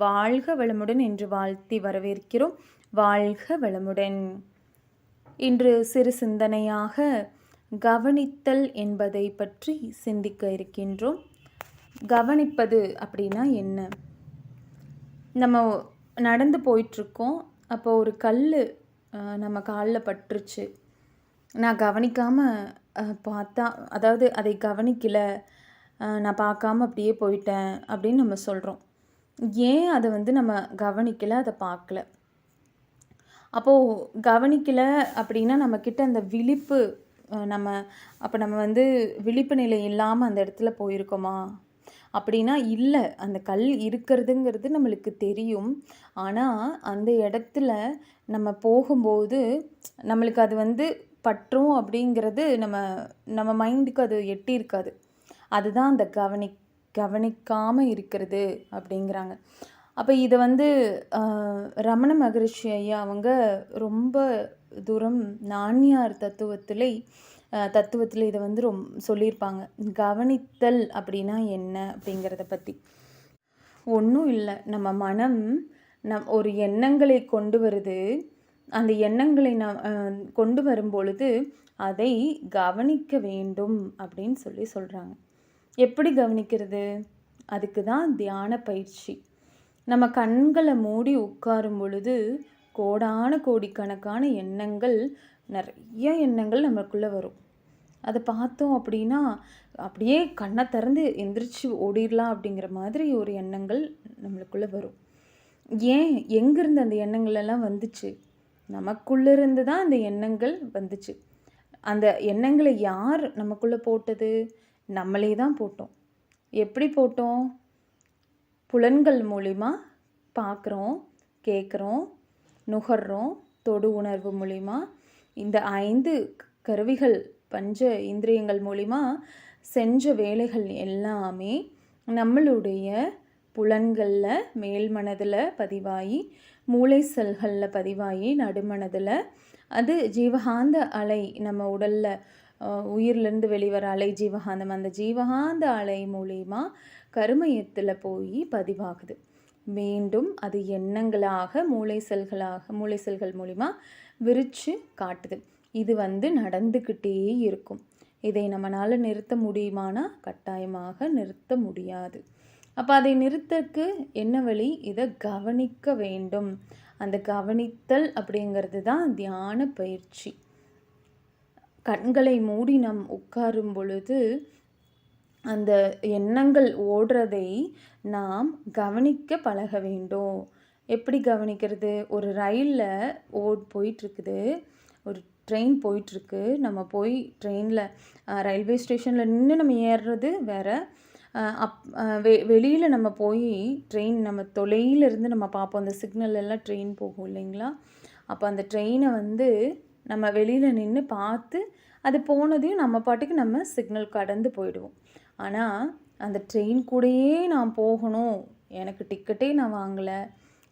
வாழ்க வளமுடன் என்று வாழ்த்தி வரவேற்கிறோம். வாழ்க வளமுடன். இன்று சிறு சிந்தனையாக கவனித்தல் என்பதை பற்றி சிந்திக்க இருக்கின்றோம். கவனிப்பது அப்படின்னா என்ன? நம்ம நடந்து போயிட்டுருக்கோம். அப்போ ஒரு கல் நம்ம காலில் பட்டுருச்சு. நான் கவனிக்காமல் பார்த்தா, அதாவது அதை கவனிக்கலை, நான் பார்க்காம அப்படியே போயிட்டேன் அப்படின்னு நம்ம சொல்கிறோம். ஏன் அதை நம்ம கவனிக்கலை, அதை பார்க்கல? அப்போது கவனிக்கலை அப்படின்னா நம்மக்கிட்ட அந்த விழிப்பு நம்ம விழிப்பு நிலை இல்லாமல் அந்த இடத்துல போயிருக்கோமா அப்படின்னா இல்லை. அந்த கல் இருக்கிறதுங்கிறது நம்மளுக்கு தெரியும். ஆனால் அந்த இடத்துல நம்ம போகும்போது நம்மளுக்கு அது பற்றும் அப்படிங்கிறது நம்ம மைண்டுக்கு அது எட்டியிருக்காது. அதுதான் அந்த கவனிக்காமல் இருக்கிறது அப்படிங்கிறாங்க. அப்போ இதை ரமண மகரிஷி ஐயா அவங்க ரொம்ப தூரம் நான்யார் தத்துவத்தில் இதை சொல்லியிருப்பாங்க. கவனித்தல் அப்படின்னா என்ன அப்படிங்கிறத பற்றி. ஒன்றும் இல்லை, நம்ம மனம் ஒரு எண்ணங்களை கொண்டு வருது. அந்த எண்ணங்களை கொண்டு வரும்பொழுது அதை கவனிக்க வேண்டும் அப்படின்னு சொல்கிறாங்க. எப்படி கவனிக்கிறது? அதுக்கு தான் தியான பயிற்சி. நம்ம கண்களை மூடி உட்காரும் பொழுது கோடிக்கணக்கான எண்ணங்கள், நிறைய எண்ணங்கள் நமக்குள்ளே வரும். அதை பார்த்தோம் அப்படின்னா அப்படியே கண்ணை திறந்து எந்திரிச்சு ஓடிடலாம் அப்படிங்கிற மாதிரி ஒரு எண்ணங்கள் நம்மளுக்குள்ளே வரும். ஏன், எங்கேருந்து அந்த எண்ணங்கள் எல்லாம் வந்துச்சு? நமக்குள்ளேருந்து தான் அந்த எண்ணங்கள் வந்துச்சு. அந்த எண்ணங்களை யார் நமக்குள்ளே போட்டது? நம்மளே தான் போட்டோம். எப்படி போட்டோம்? புலன்கள் மூலிமா பார்க்குறோம், கேட்குறோம், நுகர்றோம். தொடு உணர்வு மூலிமா இந்த 5 கருவிகள், பஞ்ச இந்திரியங்கள் மூலிமா செஞ்ச வேலைகள் எல்லாமே நம்மளுடைய புலன்களில், மேல் மனதில் பதிவாகி, மூளை செல்களில் பதிவாகி, நடுமனதில் அது ஜீவகாந்த அலை, நம்ம உடலில் உயிர்லேருந்து வெளிவர அலை ஜீவகாந்தம். அந்த ஜீவகாந்த அலை மூலிமா கருமையத்தில் போய் பதிவாகுது. மீண்டும் அது எண்ணங்களாக மூளை செல்கள் மூலிமா விரித்து காட்டுது. இது நடந்துக்கிட்டே இருக்கும். இதை நம்மளால் நிறுத்த முடியுமானா கட்டாயமாக நிறுத்த முடியாது. அப்போ அதை நிறுத்தக்கு என்ன வழி? இதை கவனிக்க வேண்டும். அந்த கவனித்தல் அப்படிங்கிறது தான் தியான பயிற்சி. கண்களை மூடி நாம் உட்காரும் பொழுது அந்த எண்ணங்கள் ஓடுறதை நாம் கவனிக்க பழக வேண்டும். எப்படி கவனிக்கிறது? ஒரு ரயிலில் போயிட்டுருக்குது, ஒரு ட்ரெயின் போயிட்டுருக்கு. நம்ம போய் ட்ரெயினில் ரயில்வே ஸ்டேஷனில் நின்று நம்ம ஏறுறது வேறு. வெளியில் நம்ம போய் ட்ரெயின் நம்ம தொலையிலிருந்து நம்ம பார்ப்போம். அந்த சிக்னல் எல்லாம் ட்ரெயின் போகும் இல்லைங்களா? அப்போ அந்த ட்ரெயினை நம்ம வெளியில் நின்று பார்த்து அது போனதையும் நம்ம பாட்டுக்கு நம்ம சிக்னல் கடந்து போயிடுவோம். ஆனால் அந்த ட்ரெயின் கூடயே நான் போகணும், எனக்கு டிக்கெட்டே நான் வாங்கலை,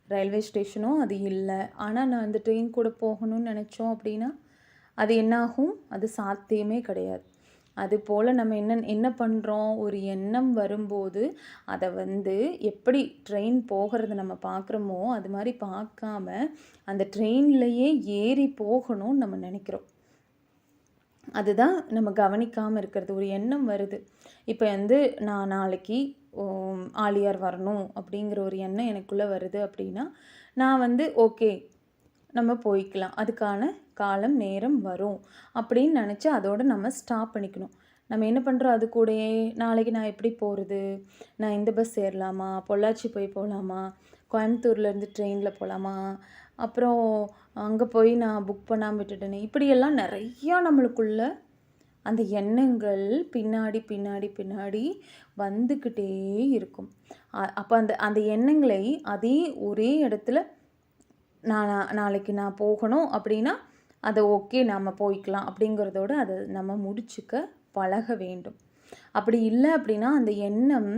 ரயில்வே ஸ்டேஷனும் அது இல்லை, ஆனால் நான் அந்த ட்ரெயின் கூட போகணும்னு நினச்சோம் அப்படின்னா அது என்னாகும்? அது சாத்தியமே கிடையாது. அதுபோல் நம்ம என்ன பண்ணுறோம்? ஒரு எண்ணம் வரும்போது அதை எப்படி ட்ரெயின் போகிறத நம்ம பார்க்குறோமோ அது மாதிரி பார்க்காம அந்த ட்ரெயின்லையே ஏறி போகணும்னு நம்ம நினைக்கிறோம். அதுதான் நம்ம கவனிக்காமல் இருக்கிறது. ஒரு எண்ணம் வருது, இப்போ நான் நாளைக்கு ஆலியார் வரணும் அப்படிங்கிற ஒரு எண்ணம் எனக்குள்ளே வருது அப்படின்னா நான் ஓகே நம்ம போய்க்கலாம், அதுக்கான காலம் நேரம் வரும் அப்படின்னு நினச்சி அதோடு நம்ம ஸ்டாப் பண்ணிக்கணும். நம்ம என்ன பண்ணுறோம்? அது கூடயே நாளைக்கு நான் எப்படி போகிறது, நான் இந்த பஸ் ஏறலாமா, பொள்ளாச்சி போகலாமா, கோயம்புத்தூர்லேருந்து ட்ரெயினில் போகலாமா, அப்புறம் அங்கே போய் நான் புக் பண்ணாமல் விட்டுட்டேனே, இப்படியெல்லாம் நிறையா நம்மளுக்குள்ள அந்த எண்ணங்கள் பின்னாடி வந்துக்கிட்டே இருக்கும். அப்போ அந்த எண்ணங்களை அதே ஒரே இடத்துல நாளைக்கு நான் போகணும் அப்படின்னா அதை ஓகே நாம் போய்க்கலாம் அப்படிங்கிறதோடு அதை நம்ம முடிச்சுக்க பழக வேண்டும். அப்படி இல்லை அப்படின்னா அந்த எண்ணம்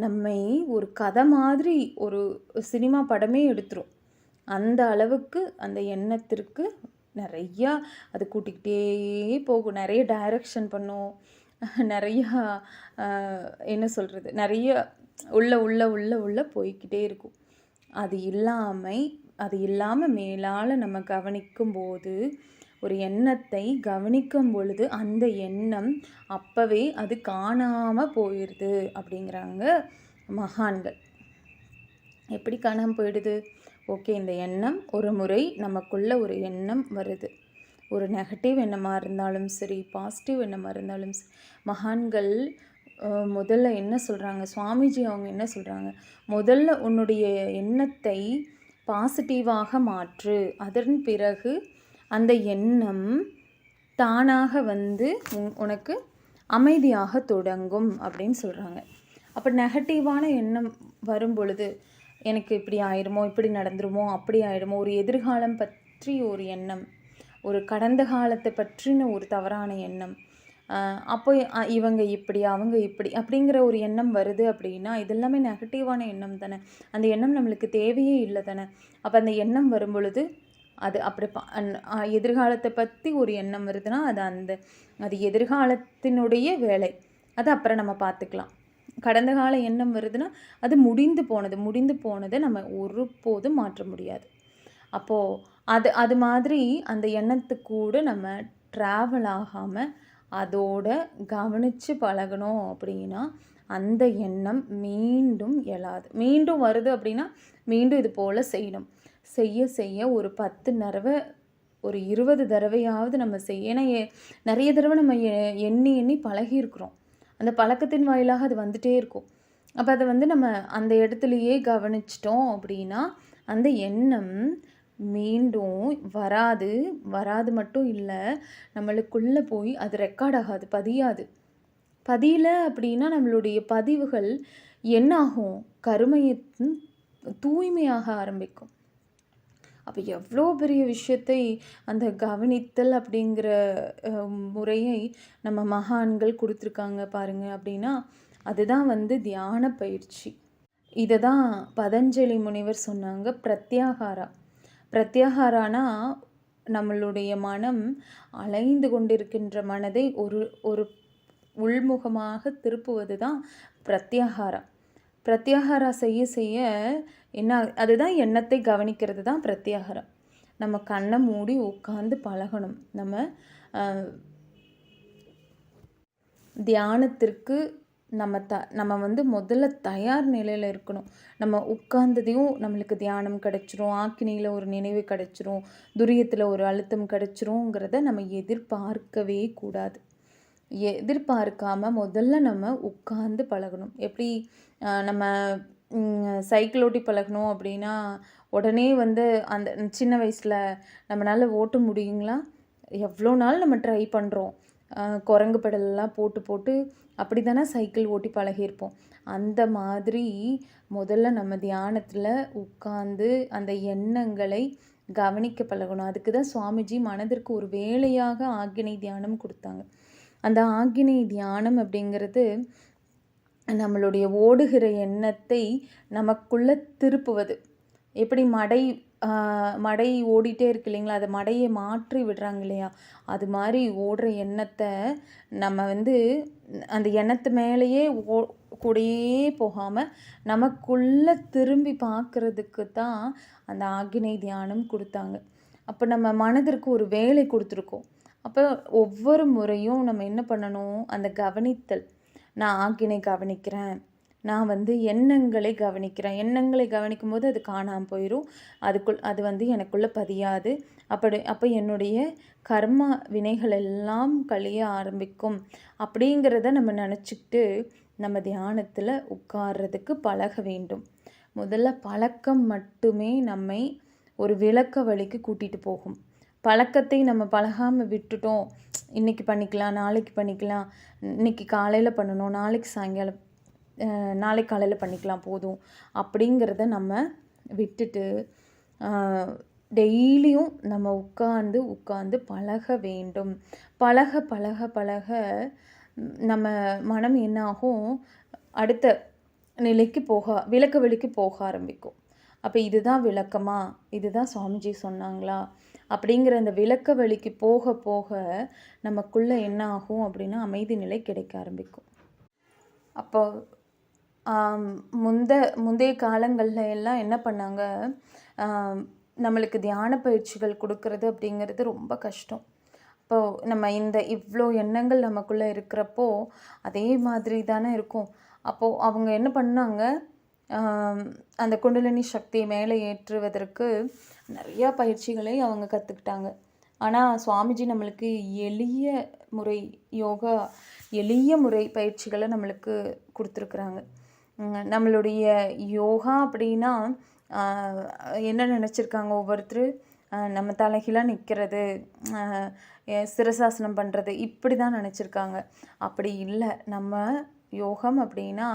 நம்மை ஒரு கதை மாதிரி ஒரு சினிமா படமே எடுத்துரும். அந்த அளவுக்கு அந்த எண்ணத்திற்கு நிறையா அது கூட்டிக்கிட்டே போகும், நிறைய டைரக்ஷன் பண்ணும், நிறையா என்ன சொல்கிறது, நிறைய உள்ள போய்கிட்டே இருக்கும். அது இல்லாமல் மேலால் நம்ம கவனிக்கும்போது, ஒரு எண்ணத்தை கவனிக்கும் பொழுது அந்த எண்ணம் அப்போவே அது காணாமல் போயிடுது அப்படிங்கிறாங்க மகான்கள். எப்படி காணாமல் போயிடுது? ஓகே, இந்த எண்ணம் ஒரு முறை நமக்குள்ள ஒரு எண்ணம் வருது. ஒரு நெகட்டிவ் எண்ணமாக இருந்தாலும் சரி, பாசிட்டிவ் எண்ணமாக இருந்தாலும் சரி, மகான்கள் முதல்ல என்ன சொல்கிறாங்க, சுவாமிஜி அவங்க என்ன சொல்கிறாங்க, முதல்ல உன்னுடைய எண்ணத்தை பாசிட்டிவாக மாற்று, அதன் பிறகு அந்த எண்ணம் தானாக வந்து உனக்கு அமைதியாக தொடங்கும் அப்படின்னு சொல்கிறாங்க. அப்போ நெகட்டிவான எண்ணம் வரும் பொழுது எனக்கு இப்படி ஆயிடுமோ, இப்படி நடந்துருமோ, அப்படி ஆயிடுமோ, ஒரு எதிர்காலம் பற்றி ஒரு எண்ணம், ஒரு கடந்த காலத்தை பற்றின ஒரு தவறான எண்ணம், அப்போ இவங்க இப்படி அவங்க இப்படி அப்படிங்கிற ஒரு எண்ணம் வருது அப்படின்னா இதெல்லாமே நெகட்டிவான எண்ணம் தானே. அந்த எண்ணம் நம்மளுக்கு தேவையே இல்லை தானே. அப்போ அந்த எண்ணம் வரும் பொழுது அது அப்படி எதிர்காலத்தை பற்றி ஒரு எண்ணம் வருதுன்னா அது எதிர்காலத்தினுடைய வேலை, அது அப்புறம் நம்ம பார்த்துக்கலாம். கடந்த கால எண்ணம் வருதுன்னா அது முடிந்து போனதை நம்ம ஒருபோதும் மாற்ற முடியாது. அப்போது அது மாதிரி அந்த எண்ணத்துக்கு கூட நம்ம ட்ராவல் ஆகாமல் அதோட கவனித்து பழகணும் அப்படின்னா அந்த எண்ணம் மீண்டும் எழாது. மீண்டும் வருது அப்படின்னா மீண்டும் இது போல் செய்யணும். செய்ய ஒரு 10 தடவை, ஒரு 20 தடவையாவது நம்ம ஏன்னா நிறைய தடவை நம்ம எண்ணி பழகியிருக்கிறோம். அந்த பழக்கத்தின் வாயிலாக அது வந்துகிட்டே இருக்கும். அப்போ அதை வந்து நம்ம அந்த இடத்துலையே கவனிச்சிட்டோம் அப்படின்னா அந்த எண்ணம் மீண்டும் வராது மட்டும் இல்லை, நம்மளுக்குள்ளே போய் அது ரெக்கார்ட் ஆகாது, பதியலை அப்படின்னா நம்மளுடைய பதிவுகள் என்ன ஆகும், கருமையின் தூய்மையாக ஆரம்பிக்கும். அப்போ எவ்வளோ பெரிய விஷயத்தை அந்த கவனித்தல் அப்படிங்கிற முறையை நம்ம மகான்கள் கொடுத்துருக்காங்க பாருங்கள். அப்படின்னா அதுதான் வந்து தியான பயிற்சி. இதை தான் பதஞ்சலி முனிவர் சொன்னாங்க, பிரத்யாகாரானா நம்மளுடைய மனம் அலைந்து கொண்டிருக்கின்ற மனதை ஒரு உள்முகமாக திருப்புவது தான் பிரத்யாகாரா செய்ய என்ன, அதுதான் எண்ணத்தை கவனிக்கிறது தான் பிரத்யாகாரம். நம்ம கண்ணை மூடி உட்காந்து பழகணும். தியானத்திற்கு நம்ம வந்து முதல்ல தயார் நிலையில் இருக்கணும். நம்ம உட்கார்ந்ததையும் நம்மளுக்கு தியானம் கிடச்சிரும், ஆக்கினியில் ஒரு நினைவு கிடச்சிரும், துரியத்தில் ஒரு அழுத்தம் கிடச்சிருங்கிறத நம்ம எதிர்பார்க்கவே கூடாது. எதிர்பார்க்காம முதல்ல நம்ம உட்கார்ந்து பழகணும். எப்படி நம்ம சைக்கிள் ஓட்டி பழகணும் அப்படின்னா உடனே வந்து அந்த சின்ன வயசில் நம்மளால் ஓட்ட முடியுங்களா? எவ்வளோ நாள் நம்ம ட்ரை பண்ணுறோம், குரங்கு பெடலெல்லாம் போட்டு அப்படி தானே சைக்கிள் ஓட்டி பழகியிருப்போம். அந்த மாதிரி முதல்ல நம்ம தியானத்தில் உட்கார்ந்து அந்த எண்ணங்களை கவனிக்க பழகணும். அதுக்கு தான் சுவாமிஜி மனதிற்கு ஒரு வேலையாக ஆக்கினை தியானம் கொடுத்தாங்க. அந்த ஆக்கினை தியானம் அப்படிங்கிறது நம்மளுடைய ஓடுகிற எண்ணத்தை நமக்குள்ளே திருப்புவது. எப்படி மடை ஓடிட்டே இருக்கு இல்லைங்களா, அதை மடையை மாற்றி விடுறாங்க இல்லையா, அது மாதிரி ஓடுற எண்ணத்தை நம்ம வந்து அந்த எண்ணத்து மேலேயே கூடயே போகாமல் நமக்குள்ளே திரும்பி பார்க்குறதுக்கு தான் அந்த ஆக்கினை தியானம் கொடுத்தாங்க. அப்போ நம்ம மனதிற்கு ஒரு வேலை கொடுத்துருக்கோம். அப்போ ஒவ்வொரு முறையும் நம்ம என்ன பண்ணணும், அந்த கவனித்தல், நான் ஆக்கினை கவனிக்கிறேன், நான் வந்து எண்ணங்களை கவனிக்கும் போது அது காணாமல் போயிடும், அது வந்து எனக்குள்ளே பதியாது. அப்போ என்னுடைய கர்மா வினைகள் எல்லாம் கழிய ஆரம்பிக்கும் அப்படிங்கிறத நம்ம நினச்சிக்கிட்டு நம்ம தியானத்தில் உட்கார்றதுக்கு பழக வேண்டும். முதல்ல பழக்கம் மட்டுமே நம்மை ஒரு விளக்க வழிக்கு கூட்டிகிட்டு போகும். பழக்கத்தை நம்ம பழகாமல் விட்டுட்டோம், இன்றைக்கி பண்ணிக்கலாம், நாளைக்கு பண்ணிக்கலாம், இன்றைக்கி காலையில் பண்ணணும், நாளைக்கு காலையில் பண்ணிக்கலாம் போதும் அப்படிங்கிறத நம்ம விட்டுட்டு டெய்லியும் நம்ம உட்கார்ந்து பழக வேண்டும். பழக நம்ம மனம் என்னாகும், அடுத்த நிலைக்கு விளக்க வழிக்கு போக ஆரம்பிக்கும். அப்போ இதுதான் விளக்கமா, இதுதான் சுவாமிஜி சொன்னாங்களா அப்படிங்கிற அந்த விளக்க வழிக்கு போக நமக்குள்ளே என்ன ஆகும் அப்படின்னா அமைதி நிலை கிடைக்க ஆரம்பிக்கும். அப்போ ஆம், முந்தைய காலங்கள்ல எல்லாம் என்ன பண்ணாங்க, நம்மளுக்கு தியான பயிற்சிகள் கொடுக்கறது அப்படிங்கிறது ரொம்ப கஷ்டம். இப்போ நம்ம இவ்வளோ எண்ணங்கள் நமக்குள்ளே இருக்கிறப்போ அதே மாதிரி தானே இருக்கும். அப்போது அவங்க என்ன பண்ணாங்க, அந்த குண்டலினி சக்தியை மேலே ஏற்றுவதற்கு நிறையா பயிற்சிகளை அவங்க கற்றுக்கிட்டாங்க. ஆனால் சுவாமிஜி நம்மளுக்கு எளிய முறை யோகா, எளிய முறை பயிற்சிகளை நம்மளுக்கு கொடுத்துருக்குறாங்க. நம்மளுடைய யோகா அப்படின்னா என்ன நினச்சிருக்காங்க ஒவ்வொருத்தர், நம்ம தலைகீழாக நிற்கிறது, சிரசாசனம் பண்ணுறது, இப்படி தான் நினச்சிருக்காங்க. அப்படி இல்லை. நம்ம யோகம் அப்படின்னா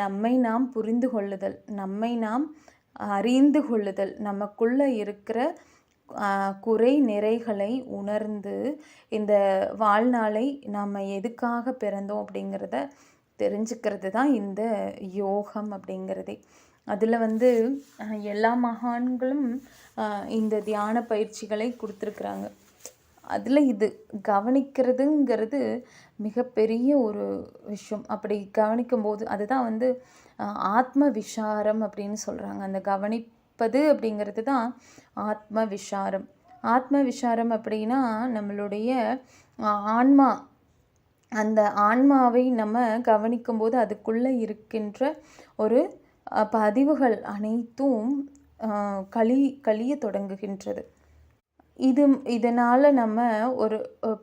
நம்மை நாம் புரிந்து கொள்ளுதல், நம்மை நாம் அறிந்து கொள்ளுதல், நமக்குள்ளே இருக்கிற குறை நிறைகளை உணர்ந்து இந்த வாழ்நாளை நாம் எதுக்காக பிறந்தோம் அப்படிங்கிறத தெரிஞ்சுக்கிறது தான் இந்த யோகம் அப்படிங்கிறதே. அதில் எல்லா மகான்களும் இந்த தியான பயிற்சிகளை கொடுத்துருக்குறாங்க. அதில் இது கவனிக்கிறதுங்கிறது மிகப்பெரிய ஒரு விஷயம். அப்படி கவனிக்கும்போது அதுதான் ஆத்ம விசாரம் அப்படின்னு சொல்கிறாங்க. அந்த கவனிப்பது அப்படிங்கிறது தான் ஆத்ம விசாரம். ஆத்ம விசாரம் அப்படின்னா நம்மளுடைய ஆன்மா, அந்த ஆன்மாவை நம்ம கவனிக்கும்போது அதுக்குள்ளே இருக்கின்ற ஒரு பதிவுகள் அனைத்தும் கழிய தொடங்குகின்றது. இதனால் நம்ம ஒரு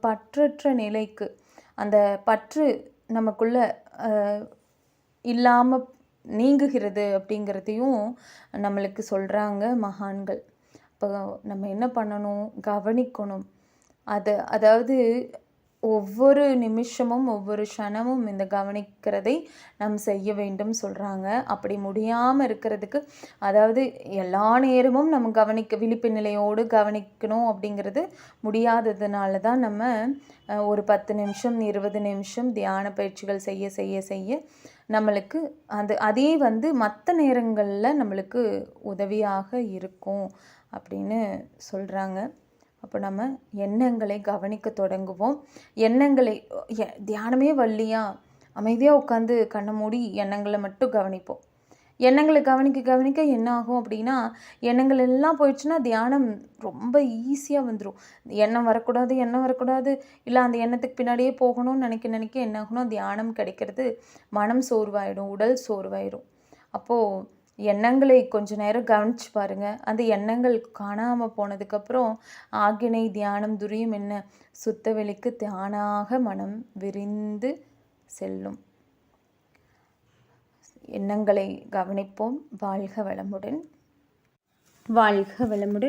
பற்றற்ற நிலைக்கு, அந்த பற்று நமக்குள்ளே இல்லாமல் நீங்குகிறது அப்படிங்கிறதையும் நம்மளுக்கு சொல்கிறாங்க மகான்கள். இப்போ நம்ம என்ன பண்ணணும், கவனிக்கணும். அதாவது ஒவ்வொரு நிமிஷமும் ஒவ்வொரு க்ஷணமும் இந்த கவனிக்கிறதை நாம் செய்ய வேண்டும் சொல்கிறாங்க. அப்படி முடியாமல் இருக்கிறதுக்கு, அதாவது எல்லா நேரமும் நம்ம விழிப்பு நிலையோடு கவனிக்கணும் அப்படிங்கிறது முடியாததுனால தான் நம்ம ஒரு 10 நிமிஷம் 20 நிமிஷம் தியான பயிற்சிகள் செய்ய செய்ய செய்ய நம்மளுக்கு அதே மற்ற நேரங்களில் நம்மளுக்கு உதவியாக இருக்கும் அப்படின்னு சொல்கிறாங்க. அப்போ நம்ம எண்ணங்களை கவனிக்க தொடங்குவோம். எண்ணங்களை தியானமே வரலையா, அமைதியாக உட்காந்து கண்ணை மூடி எண்ணங்களை மட்டும் கவனிப்போம். எண்ணங்களை கவனிக்க கவனிக்க என்ன ஆகும் அப்படின்னா, எண்ணங்கள் எல்லாம் போயிடுச்சுன்னா தியானம் ரொம்ப ஈஸியாக வந்துடும். எண்ணம் வரக்கூடாது, இல்லை அந்த எண்ணத்துக்கு பின்னாடியே போகணும்னு நினைக்க என்ன ஆகணும், தியானம் கிடைக்கிறது மனம் சோர்வாயிடும், உடல் சோர்வாயிடும். அப்போது எண்ணங்களை கொஞ்ச நேரம் கவனிச்சு பாருங்கள். அந்த எண்ணங்கள் காணாமல் போனதுக்கப்புறம் ஆக்கினை தியானம் துரியம் என்ன, சுத்த வெளிக்கு தானாக மனம் விரிந்து செல்லும். எண்ணங்களை கவனிப்போம். வாழ்க வளமுடன். வாழ்க வளமுடன்.